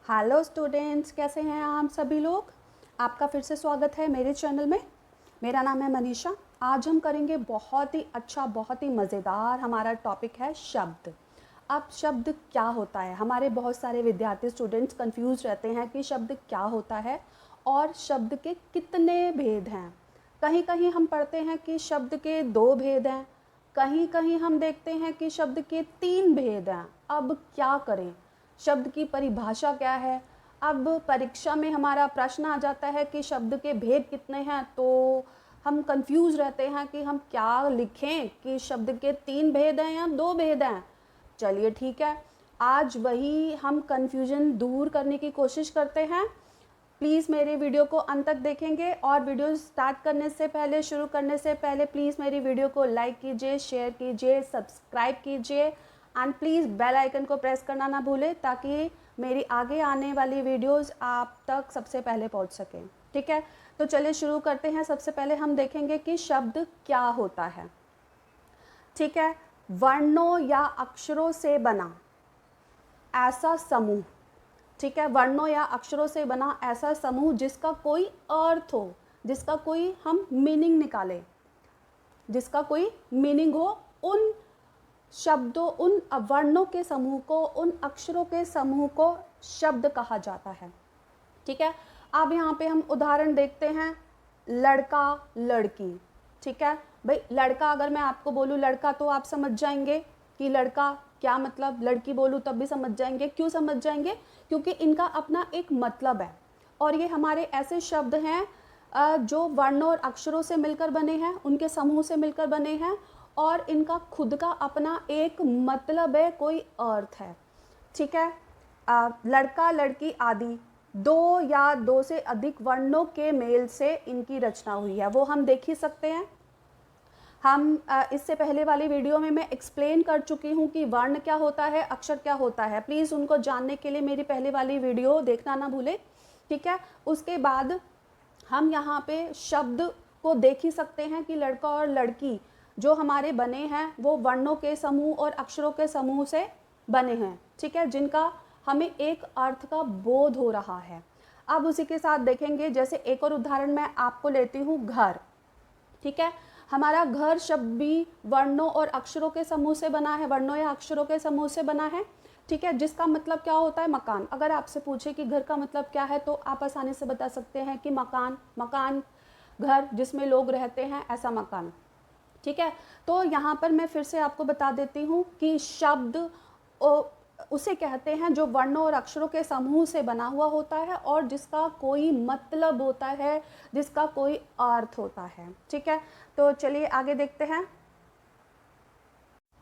Hello students, कैसे हैं आप सभी लोग। आपका फिर से स्वागत है मेरे चैनल में। मेरा नाम है मनीषा। आज हम करेंगे बहुत ही अच्छा, बहुत ही मज़ेदार, हमारा टॉपिक है शब्द। अब शब्द क्या होता है, हमारे बहुत सारे विद्यार्थी स्टूडेंट्स कंफ्यूज रहते हैं कि शब्द क्या होता है और शब्द के कितने भेद हैं। कहीं कहीं हम पढ़ते हैं कि शब्द के 2 भेद हैं, कहीं कहीं हम देखते हैं कि शब्द के 3 भेद हैं। अब क्या करें, शब्द की परिभाषा क्या है। अब परीक्षा में हमारा प्रश्न आ जाता है कि शब्द के भेद कितने हैं, तो हम कंफ्यूज रहते हैं कि हम क्या लिखें कि शब्द के 3 भेद हैं या 2 भेद हैं। चलिए ठीक है, आज वही हम कंफ्यूजन दूर करने की कोशिश करते हैं। प्लीज़ मेरे वीडियो को अंत तक देखेंगे और वीडियो स्टार्ट करने से पहले, शुरू करने से पहले प्लीज़ मेरी वीडियो को लाइक कीजिए, शेयर कीजिए, सब्सक्राइब कीजिए एंड प्लीज़ बेल आइकन को प्रेस करना ना भूलें ताकि मेरी आगे आने वाली वीडियोस आप तक सबसे पहले पहुंच सकें। ठीक है, तो चलिए शुरू करते हैं। सबसे पहले हम देखेंगे कि शब्द क्या होता है। ठीक है, वर्णों या अक्षरों से बना ऐसा समूह। ठीक है, वर्णों या अक्षरों से बना ऐसा समूह जिसका कोई अर्थ हो, जिसका कोई हम मीनिंग निकालें, जिसका कोई मीनिंग हो। उन शब्दों, उन वर्णों के समूह को, उन अक्षरों के समूह को शब्द कहा जाता है। ठीक है, अब यहाँ पे हम उदाहरण देखते हैं, लड़का लड़की। ठीक है भाई, लड़का अगर मैं आपको बोलूँ लड़का तो आप समझ जाएंगे कि लड़का क्या मतलब, लड़की बोलूँ तब भी समझ जाएंगे। क्यों समझ जाएंगे? क्योंकि इनका अपना एक मतलब है और ये हमारे ऐसे शब्द हैं जो वर्णों और अक्षरों से मिलकर बने हैं, उनके समूह से मिलकर बने हैं और इनका खुद का अपना एक मतलब है, कोई अर्थ है। ठीक है, लड़का लड़की आदि 2 या 2 से अधिक वर्णों के मेल से इनकी रचना हुई है, वो हम देख ही सकते हैं। हम इससे पहले वाली वीडियो में मैं एक्सप्लेन कर चुकी हूँ कि वर्ण क्या होता है, अक्षर क्या होता है। प्लीज़ उनको जानने के लिए मेरी पहले वाली वीडियो देखना ना भूलें। ठीक है, उसके बाद हम यहाँ पे शब्द को देख ही सकते हैं कि लड़का और लड़की जो हमारे बने हैं वो वर्णों के समूह और अक्षरों के समूह से बने हैं। ठीक है, जिनका हमें एक अर्थ का बोध हो रहा है। अब उसी के साथ देखेंगे, जैसे एक और उदाहरण मैं आपको लेती हूँ, घर। ठीक है, हमारा घर शब्द भी वर्णों और अक्षरों के समूह से बना है, वर्णों या अक्षरों के समूह से बना है। ठीक है, जिसका मतलब क्या होता है, मकान। अगर आपसे पूछे कि घर का मतलब क्या है तो आप आसानी से बता सकते हैं कि मकान। मकान घर जिसमें लोग रहते हैं, ऐसा मकान। ठीक है, तो यहाँ पर मैं फिर से आपको बता देती हूँ कि शब्द उसे कहते हैं जो वर्णों और अक्षरों के समूह से बना हुआ होता है और जिसका कोई मतलब होता है, जिसका कोई अर्थ होता है। ठीक है, तो चलिए आगे देखते हैं।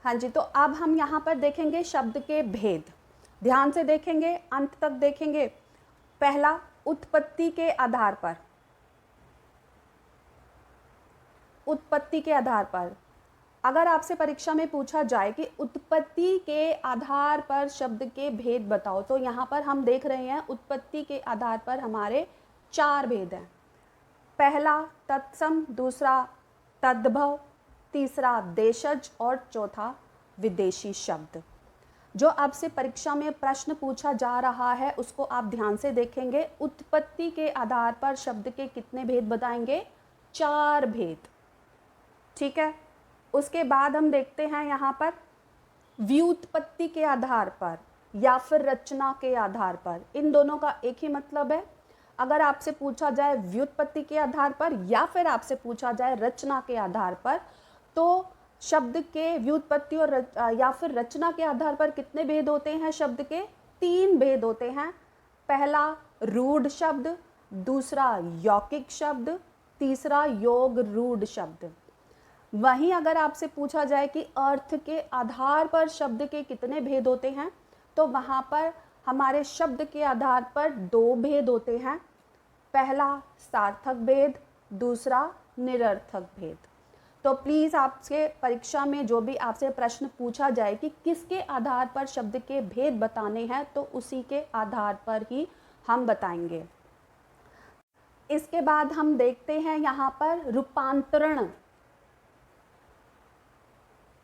हाँ जी, तो अब हम यहाँ पर देखेंगे शब्द के भेद। ध्यान से देखेंगे, अंत तक देखेंगे। पहला, उत्पत्ति के आधार पर। उत्पत्ति के आधार पर अगर आपसे परीक्षा में पूछा जाए कि उत्पत्ति के आधार पर शब्द के भेद बताओ, तो यहाँ पर हम देख रहे हैं उत्पत्ति के आधार पर हमारे 4 भेद हैं। पहला तत्सम, दूसरा तद्भव, तीसरा देशज और चौथा विदेशी शब्द। जो आपसे परीक्षा में प्रश्न पूछा जा रहा है उसको आप ध्यान से देखेंगे। उत्पत्ति के आधार पर शब्द के कितने भेद बताएंगे? 4 भेद। ठीक है, उसके बाद हम देखते हैं यहाँ पर व्युत्पत्ति के आधार पर या फिर रचना के आधार पर। इन दोनों का एक ही मतलब है। अगर आपसे पूछा जाए व्युत्पत्ति के आधार पर या फिर आपसे पूछा जाए रचना के आधार पर, तो शब्द के व्युत्पत्ति और या फिर रचना के आधार पर कितने भेद होते हैं? शब्द के 3 भेद होते हैं। पहला रूढ़ शब्द, दूसरा यौगिक शब्द, तीसरा योग रूढ़ शब्द। वहीं अगर आपसे पूछा जाए कि अर्थ के आधार पर शब्द के कितने भेद होते हैं, तो वहाँ पर हमारे शब्द के आधार पर 2 भेद होते हैं। पहला सार्थक भेद, दूसरा निरर्थक भेद। तो प्लीज़ आपसे परीक्षा में जो भी आपसे प्रश्न पूछा जाए कि किसके आधार पर शब्द के भेद बताने हैं, तो उसी के आधार पर ही हम बताएंगे। इसके बाद हम देखते हैं यहाँ पर रूपांतरण।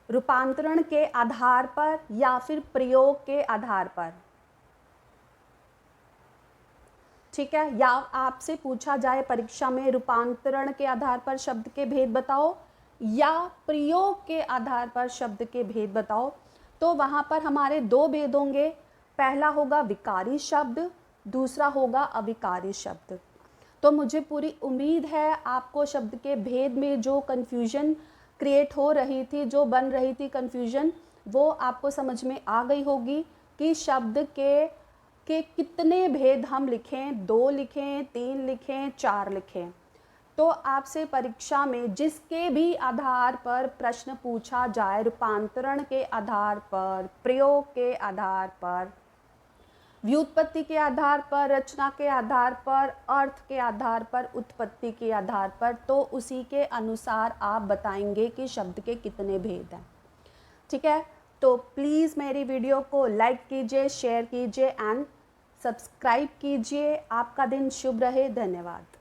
रूपांतरण के आधार पर या फिर प्रयोग के आधार पर। ठीक है, या आपसे पूछा जाए परीक्षा में रूपांतरण के आधार पर शब्द के भेद बताओ या प्रयोग के आधार पर शब्द के भेद बताओ, तो वहाँ पर हमारे दो भेद होंगे। पहला होगा विकारी शब्द, दूसरा होगा अविकारी शब्द। तो मुझे पूरी उम्मीद है आपको शब्द के भेद में जो कन्फ्यूजन क्रिएट हो रही थी, जो बन रही थी कन्फ्यूजन, वो आपको समझ में आ गई होगी कि शब्द के कितने भेद हम लिखें, 2 लिखें, 3 लिखें, 4 लिखें। तो आपसे परीक्षा में जिसके भी आधार पर प्रश्न पूछा जाए, रूपांतरण के आधार पर, प्रयोग के आधार पर, व्युत्पत्ति के आधार पर, रचना के आधार पर, अर्थ के आधार पर, उत्पत्ति के आधार पर, तो उसी के अनुसार आप बताएंगे कि शब्द के कितने भेद हैं। ठीक है, तो प्लीज़ मेरी वीडियो को लाइक कीजिए, शेयर कीजिए एंड सब्सक्राइब कीजिए। आपका दिन शुभ रहे। धन्यवाद।